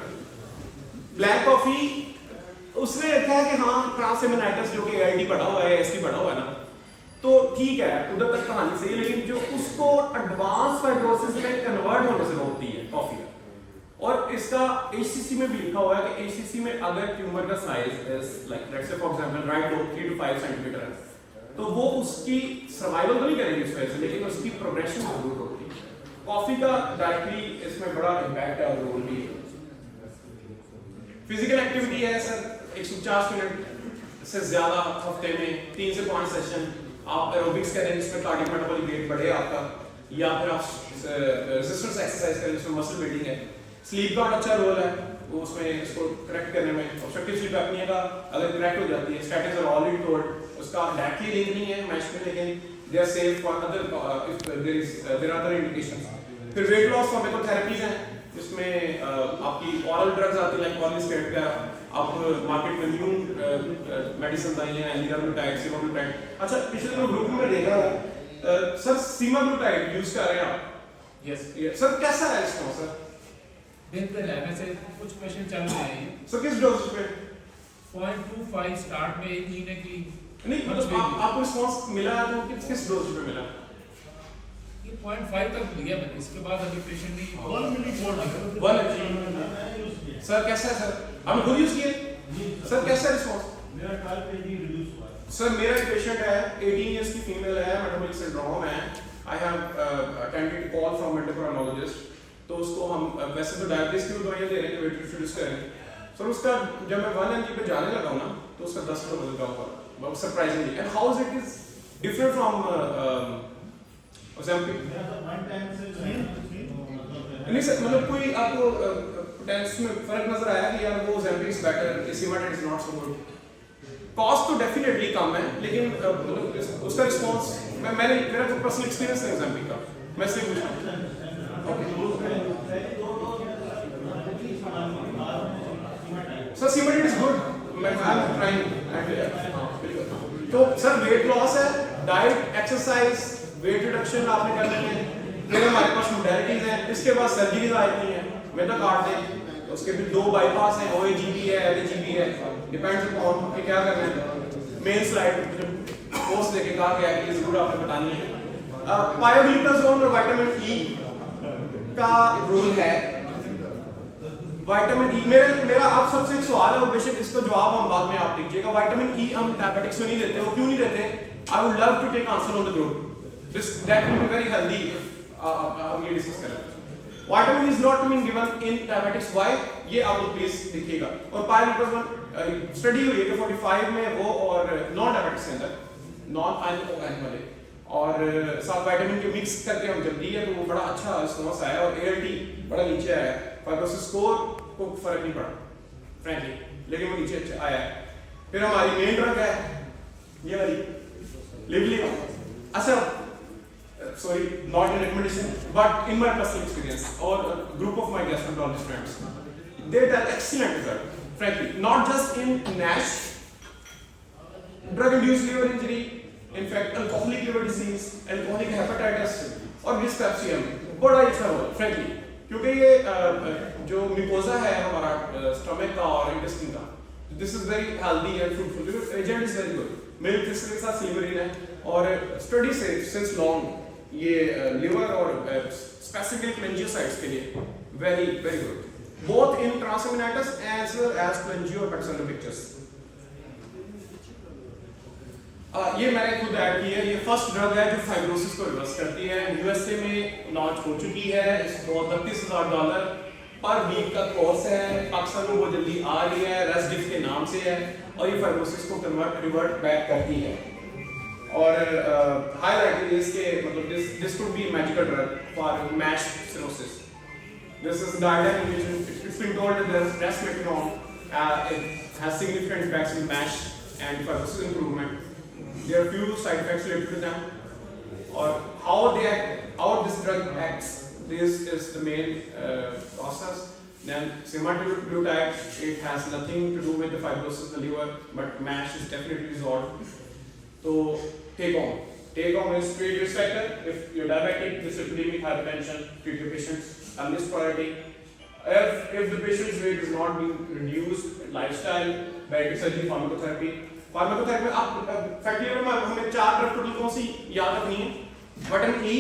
ब्लैक कॉफी उसमें क्या है कि हाँ ट्रांसएमिनाइटिस जो कि AIT पढ़ा हुआ है, ST पढ़ा हुआ है ना, तो ठीक है उधर तक कहानी सही है, लेकिन जो उसको एडवांस फाइब्रोसिस में कन्वर्ट होने से रोकती है कॉफी का। और इसका HCC में भी लिखा हुआ है कि HCC में अगर ट्यूमर का size like let's say for example right lobe 3 to 5 centimetre है, तो वो उसकी सर्वाइवल तो नहीं करेगी उस वजह से, लेकिन उसकी प्रोग्रेशन जरूर होगी। कॉफी का डायरेक्टली इसमें बड़ा इम्पैक्ट है और रोल भी है। फिजिकल एक्टिविटी है सर, 150 मिनट से ज्यादा हफ्ते में 3 से 5 सेशन आप एरोबिक्स करें जिसमें कार्डियोमेटाबॉलिक रेट बढ़े आपका, या फिर आप रेजिस्टेंस एक्सरसाइज करें जिसमें मसल बिल्डिंग है। स्लीप का बड़ा अच्छा रोल है, वो उसमें इसको करेक्ट करने में। ऑब्स्ट्रक्टिव स्लीप एपनिया का अगर करेक्ट हो जाती है, स्टैटिस आर ऑलरेडी टोल्ड, उसका डायरेक्टली लिंक नहीं है मैच में, लेकिन they are safe for other if there are other indications. फिर वेट लॉस फार्माकोथेरेपीज हैं जिसमें आपकी ऑरल ड्रग्स आती हैं लाइक ऑर्लिस्टेट का, आप मार्केट में न्यू मेडिसिन आई हैं, लिराग्लुटाइड, सेमाग्लुटाइड। अच्छा पिछले दिनों ग्रुप में देखा सर सेमाग्लुटाइड यूज कर रहे हैं आप? यस सर कैसा है इसका सर? बेहतर है, वैसे कुछ पेशेंट चल रहे हैं। सर किस डोज पे? 0.25 स्टार्ट में 1 महीने की नहीं मतलब आपको रिस्पांस मिला है तो किस डोज पे मिला? ये 0.5 तक मिल गया मैंने, इसके बाद अभी पेशेंट नहीं 1 सर कैसा है सर? आपने खुद यूज किए? सर कैसा है रिस्पांस? मेरा 12 kg रिड्यूस हुआ है। सर मेरा एक पेशेंट है, 18 इयर्स की फीमेल है, मेटाबॉलिक सिंड्रोम है। I have attended call from endocrinologist, तो उसको हम वैसे तो डायबिटीज की दवाइयां दे रहे हैं, वेट रिड्यूस कर रहे हैं। सर उसका जब मैं 1 mg पे जाने लगा हूं ना, तो उसका 10 किलो वजन कम हुआ, बहुत surprisingly. And how is it is different from Ozempic? नहीं सर मतलब कोई आपको पोटेंस में फर्क नजर आया कि यार वो Ozempic is better, Semaglutide is not so good? Cost तो डेफिनेटली कम है, लेकिन उसका रिस्पांस मैंने मेरा तो पर्सनल एक्सपीरियंस है Ozempic का, मैं इसलिए पूछ रहा हूं। सर Semaglutide इज गुड, मैं आई एम ट्राइंग। तो सर वेट लॉस है, डाइट, एक्सरसाइज, वेट रिडक्शन आपने करना है, फिर हमारे पास मोडेलिटीज हैं, इसके बाद सर्जरीज आती हैं, मेटा काट दें, उसके फिर 2 बाईपास हैं, OAGB है, LAGB है, डिपेंड्स अपॉन कि क्या करना है। मेन स्लाइड पोस्ट देके कहा गया है कि जरूर आपने बतानी है। पायोग्लूटाजोन और विटामिन ई का रोल है। विटामिन ई मेरा आप सबसे एक सवाल है, वो बेशक इसका जवाब हम बाद में आप दीजिएगा। विटामिन ई हम डायबिटिक्स में नहीं देते, वो क्यों नहीं देते? I would love to take answer on the group, this that will be very healthy. हम ये डिस्कस करें। Vitamin is not being given in diabetics. Why? ये आप लोग प्लीज देखिएगा। और पायरिटोजन स्टडी हुई है कि 45 में वो और नॉन डायबिटिक्स के अंदर नॉन आयन वाले और साथ विटामिन के मिक्स करके हम जब दिए तो वो बड़ा अच्छा रिस्पॉन्स आया और ALT बड़ा नीचे आया। फाइब्रोसिस स्कोर को फर्क नहीं पड़ा फ्रैंकली, लेकिन वो नीचे अच्छा आया है। फिर हमारी मेन ड्रग है ये वाली लिवलिन। अच्छा sorry, not a recommendation, but in my personal experience or a group of my gastroenterologist friends, they tell excellent result. Frankly, not just in NASH, drug-induced liver injury, in fact, alcoholic liver disease, alcoholic hepatitis, और dyspepsia में बड़ा अच्छा role, frankly, क्योंकि ये जो mucosa है हमारा stomach का और intestine का, this is very healthy and fruitful. The agent is very good. Milk इसके साथ silverine है और study से since long ये liver और specifically cholangiocytes के लिए very very good, both in transaminitis as well as cholangiohepatocellular pictures. ये मैंने खुद ऐड की है। ये फर्स्ट ड्रग है जो फाइब्रोसिस को रिवर्स करती है। USA में लॉन्च हो चुकी है। इसको $32,000 पर वीक का कोर्स है। पाकिस्तान में वो जल्दी आ रही है, रेसडिफ के नाम से है और ये फाइब्रोसिस को रिवर्ट बैक करती है। और हाईलाइटेड इसके मतलब this could be magical drug for MASH cirrhosis. This is guideline which it's been told that there is resmetirom it has significant effects in MASH and fibrosis improvement. There are few side effects related to them or how they act, how this drug acts. This is the main process. Then semaglutide, it has nothing to do with the fibrosis in the liver, but MASH is definitely resolved. So take home is treat risk factor. If you're diabetic, dyslipidemic, hypertension, treat your patients. And this priority. If the patient's weight is not being reduced, lifestyle, bariatric surgery, pharmacotherapy. Pharmacotherapy में आप fatty liver में हमें 4 drug total कौन सी याद रखनी है? Vitamin E,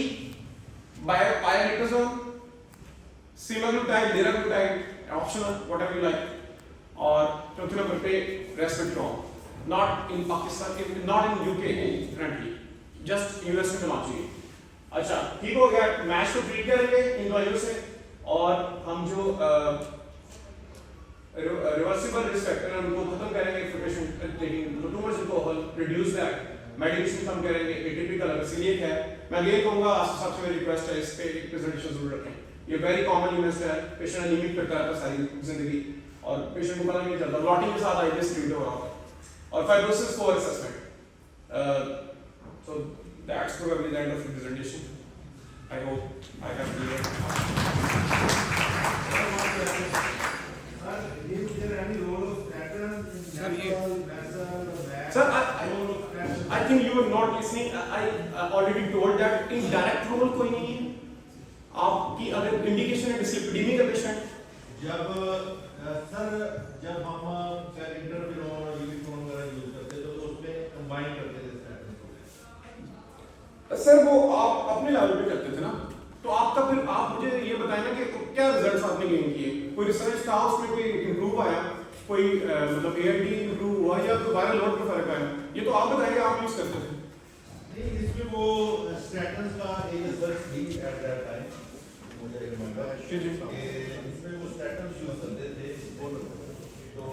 पायरिटोजन, semaglutide, liraglutide, optional, whatever you like, और चौथे नंबर पे resveratrol. Not in Pakistan, not in UK currently, just US में लॉन्च हुई। अच्छा ठीक हो गया, मैश को ट्रीट करेंगे इन दवाइयों से और हम जो रिवर्सिबल रिस्क फैक्टर उनको खत्म करेंगे, पेशेंट टेकिंग ट्यूमर्स को रिड्यूस दैट, मेडिकेशन कम करेंगे, एटीपिकल अगर सीलिएक है। मैं ये कहूँगा सबसे मेरी रिक्वेस्ट है इस पे एक प्रेजेंटेशन जरूर रखें। ये वेरी कॉमन इलनेस है, पेशेंट एनीमिक करता है सारी जिंदगी और पेशेंट को पता नहीं चलता, ब्लॉटिंग के साथ आईबीएस ट्रीट हो रहा होता है और fibrosis score assessment. So that's probably the end of the presentation. I hope I have cleared. Is there any role of pattern in Sir, I think you were not listening. I already told that in direct role कोई नहीं है। आपकी अगर indication है dyslipidemia का patient, जब हम interview और यूनिफॉर्म वगैरह यूज करते तो उसमें कंबाइन करते थे सर वो आप अपने लेवल पे करते थे ना, तो आपका फिर आप मुझे ये बताएं ना कि क्या रिजल्ट्स आपने गेन किए, कोई रिसर्च था उसमें कोई इंप्रूव आया, कोई मतलब ALT इंप्रूव हुआ या तो वायरल लोड में फर्क आया, ये तो आप बताइए, आप यूज करते थे। नहीं, इसमें वो स्टैटन्स का एक रिसर्च थी एट दैट टाइम, मुझे रिमेंबर है कि इसमें वो स्टैटन्स यूज करते थे। तो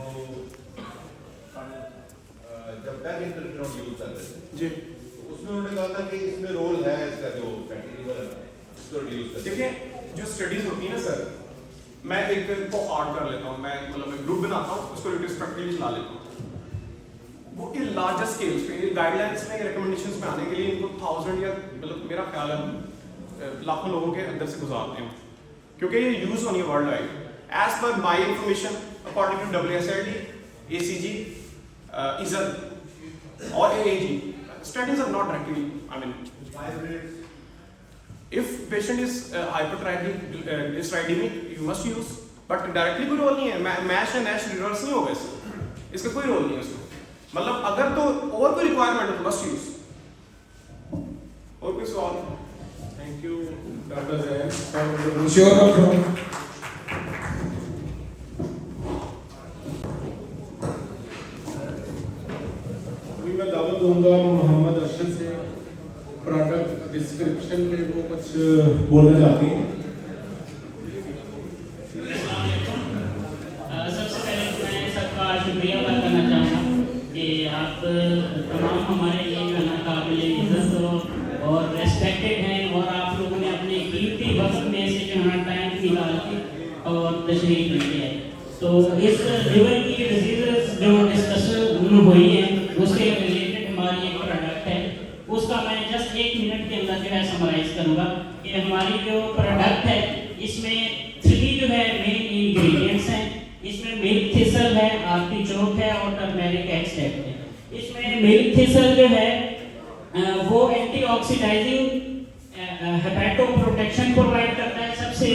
जब बैक इंटरफेरोन यूज करते थे जी, तो उसमें उन्होंने कहा था कि इसमें रोल है इसका जो फैटी लिवर है इसको रिड्यूस करने। देखिए जो स्टडीज होती है ना सर, मैं एक को आर्ट कर लेता हूँ, मैं मतलब एक ग्रुप बनाता हूँ, उसको रिट्रोस्पेक्टिवली चला लेता हूँ। वो इन लार्जर स्केल्स पे गाइडलाइंस में रिकमेंडेशंस में आने के लिए इनको 1000 या मतलब मेरा ख्याल है लाखों लोगों के अंदर से गुजारते हैं, क्योंकि ये यूज होनी है world wide. As per my information according to WSID, ACG, ISL और AAG, studies are not directly, I mean, if patient is hypertriglyceridemic, you must use, but directly कोई रोल नहीं है, मैश एंड नैश रिवर्स नहीं होगा इसका कोई role नहीं है उसमें, मतलब अगर तो और कोई रिक्वायरमेंट है तो मस्ट यूज। और कोई सवाल? Thank you doctor Jain, sure doctor. अभी मैं दावत दूंगा मोहम्मद अरशद से, प्रोडक्ट डिस्क्रिप्शन में वो कुछ बोलना चाहती हैं। कि आप तमाम हमारे लिए जो है ना काबिल इज़्ज़त और रेस्पेक्टेड हैं, और आप लोगों ने अपने कीमती वक्त में से जो है ना टाइम निकाल के और तशरीफ लेके आए। तो इस लिवर की डिजीज़ जो डिस्कशन हुई है उसके रिलेटेड हमारी एक प्रोडक्ट है, उसका मैं जस्ट 1 मिनट के अंदर जो है समराइज करूँगा कि हमारी जो प्रोडक्ट है इसमें 3 जो है मेन इंग्रेडिएंट्स हैं। इसमें मिल्क थिसल है, आर्टिचोक है और टर्मेरिक एक्सट्रैक्ट है। इसमें मिल्क थिसल जो है वो एंटीऑक्सीडाइजिंग हेपेटो प्रोटेक्शन प्रोवाइड करता है। सबसे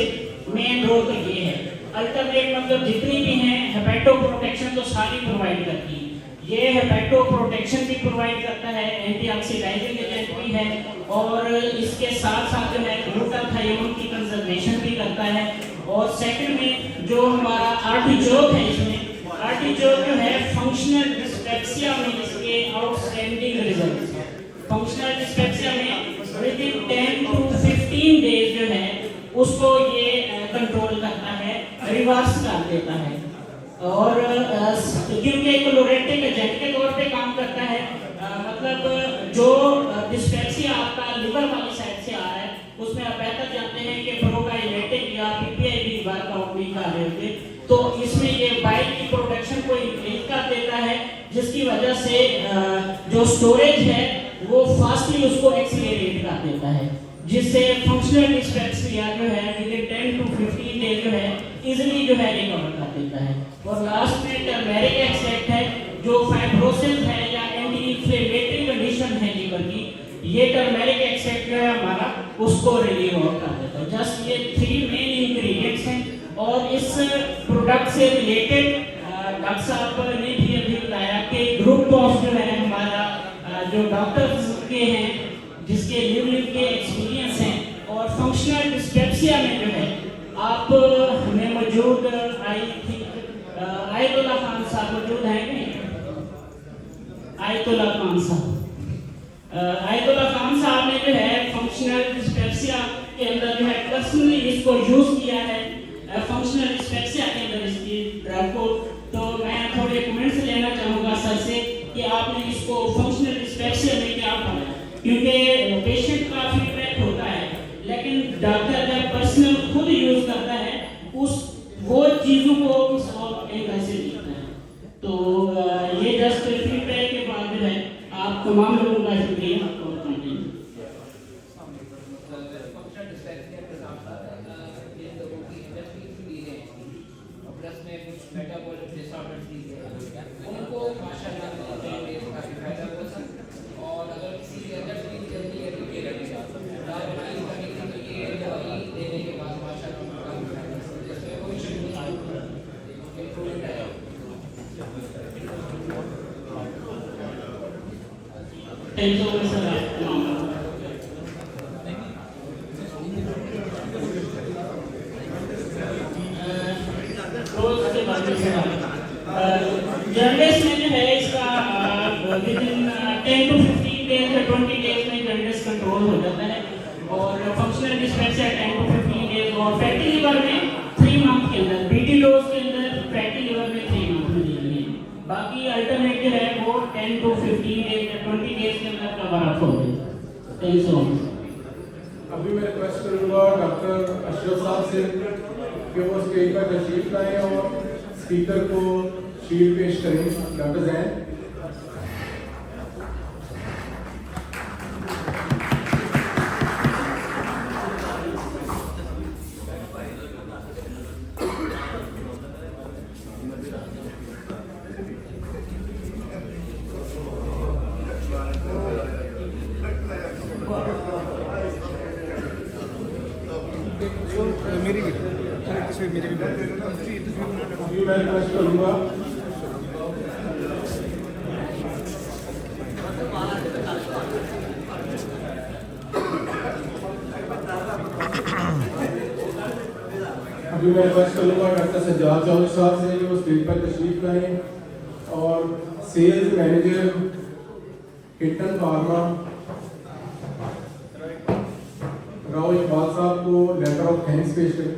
मेन रोल तो ये है। अल्टरनेट मतलब जितनी भी हैं हेपेटो प्रोटेक्शन तो सारी प्रोवाइड करती है, ये हेपेटो प्रोटेक्शन भी प्रोवाइड करता है, एंटीऑक्सीडाइजिंग एजेंट भी है, और इसके साथ साथ जो है ग्लूटाथायोन की कंजर्वेशन भी करता है। और सेकंड में जो हमारा आर्टिचोक है, इसमें आर्टिचोक जो है फंक्शनल डिस्पेप्सिया में इसके आउटस्टैंडिंग रिजल्ट्स हैं। फंक्शनल डिस्पेप्सिया में विद इन 10 to 15 डेज जो है उसको ये कंट्रोल करता है, रिवर्स कर देता है, और क्योंकि एक क्लोरेटिक एजेंट के तौर पे काम करता है। मतलब जो डिस्पेप्सिया आपका लिवर वाली साइड से आ रहा है उसमें आप बेहतर जानते हैं कि प्रोकाइनेटिक या पीपीआई भी वर्कआउट नहीं कर रहे होते, तो इसमें ये बाइल की प्रोडक्शन को इंक्रीज कर देता है, जिसकी वजह से जो स्टोरेज है वो फास्टली उसको एक्सीलरेट कर देता है, जिससे फंक्शनल डिस्पेप्सिया जो है विद इन 10 to 15 डेज जो है इजीली जो है रिकवर कर देता है। और लास्ट में टर्मेरिक एक्सट्रैक्ट है, जो फाइब्रोसिस है या एंटी इंफ्लेमेटरी कंडीशन है लीवर की, ये टर्मेरिक एक्सट्रैक्ट जो है हमारा उसको रिलीव आउट कर देता है। जस्ट ये 3 मेन इंग्रेडिएंट्स हैं। और इस प्रोडक्ट से रिलेटेड डॉक्टर साहब ने भी अभी बताया कि ग्रुप ऑफ जो है हमारा जो डॉक्टर्स के हैं जिसके लिव के एक्सपीरियंस हैं, और फंक्शनल डिस्पेप्सिया में जो है आप हमें मौजूद आई थिंक आयतुल्ला खान साहब मौजूद हैं कि आयतुल्ला खान साहब, आयतुल्ला खान साहब ने जो है फंक्शनल डिस्पेप्सिया के अंदर जो है पर्सनली इसको यूज किया है, फंक्शनल डिस्पेप्सिया के अंदर इसकी ड्रग को। तो मैं थोड़े कमेंट्स लेना चाहूँगा सर से कि आपने इसको फंक्शनल डिस्पेप्सिया में क्या पाया, क्योंकि पेशेंट का फीडबैक होता है लेकिन डॉक्टर जब पर्सनल खुद यूज करता है उस वो चीज़ों को उस और एक ऐसे दिखता है। तो ये जस्ट फीडबैक के बाद जो है आप तमाम लोगों का शुक्रिया और कंटिन्यू। उनको माशाल्लाह काफी फायदा हुआ। और अगर किसी भी अदर चीज जल्दी है तो ये लगेगा देने के बाद माशाल्लाह काफी फायदा इसमें कोई इम्प्रूवमेंट आया। Thank you sir. जर्नलिस्ट में जो है इसका विद इन 10 to 15 डेज या 20 डेज में जर्नलिस्ट कंट्रोल हो जाता है, और फंक्शनल डिस्पेप्सिया 10 to 15 डेज, और फैटी लिवर में 3 मंथ के अंदर, बीटी डोज के अंदर फैटी लिवर में 3 मंथ में देनी है। बाकी अल्टरनेटिव है वो 10 to 15 डेज या 20 डेज के अंदर कवर अप हो जाए। Thank you so much. अभी मैं रिक्वेस्ट करूँगा डॉक्टर अशरफ साहब से कि वो स्टेज पर तशरीफ लाएँ और स्पीकर को शील्ड पेश करें। डॉक्टर जैन। मेरी भी तस्वीर मेरी भी अभी मैं रिक्वेस्ट करूँगा डॉक्टर सज्जाद चौधरी साहब से जो स्टेज पर तशरीफ लाएँ, और sales manager Hilton Pharma Rao Iqbal Sahab को लेटर ऑफ थैंक्स पेश करें।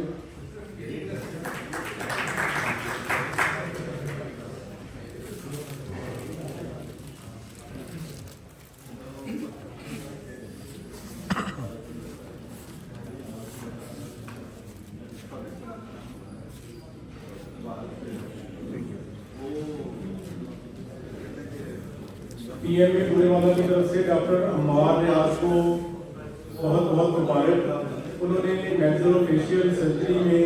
पीएमए बुरेवाला की तरफ से डॉक्टर अम्मार नियाज को बहुत बहुत मुबारक। उन्होंने मैक्सिलोफेशियल सर्जरी में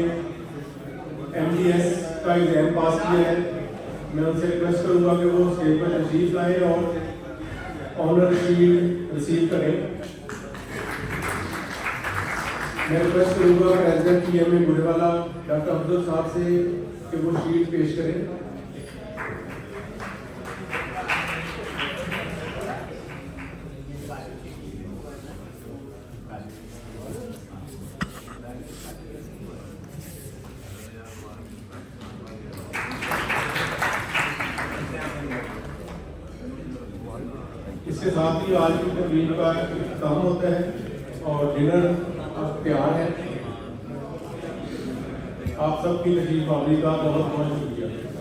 MDS का एग्जाम पास किया है। मैं उनसे रिक्वेस्ट करूँगा कि वो स्टेज पर तशरीफ लाएँ और ऑनर शील्ड रिसीव करें। मैं रिक्वेस्ट करूँगा president PMA Burewala doctor Abdul साहब से कि वो शील्ड पेश करें। इसके साथ ही आज की तकरीब का इख्तिताम होता है और डिनर अब तैयार है। आप सबकी तशरीफ आवरी का बहुत बहुत शुक्रिया।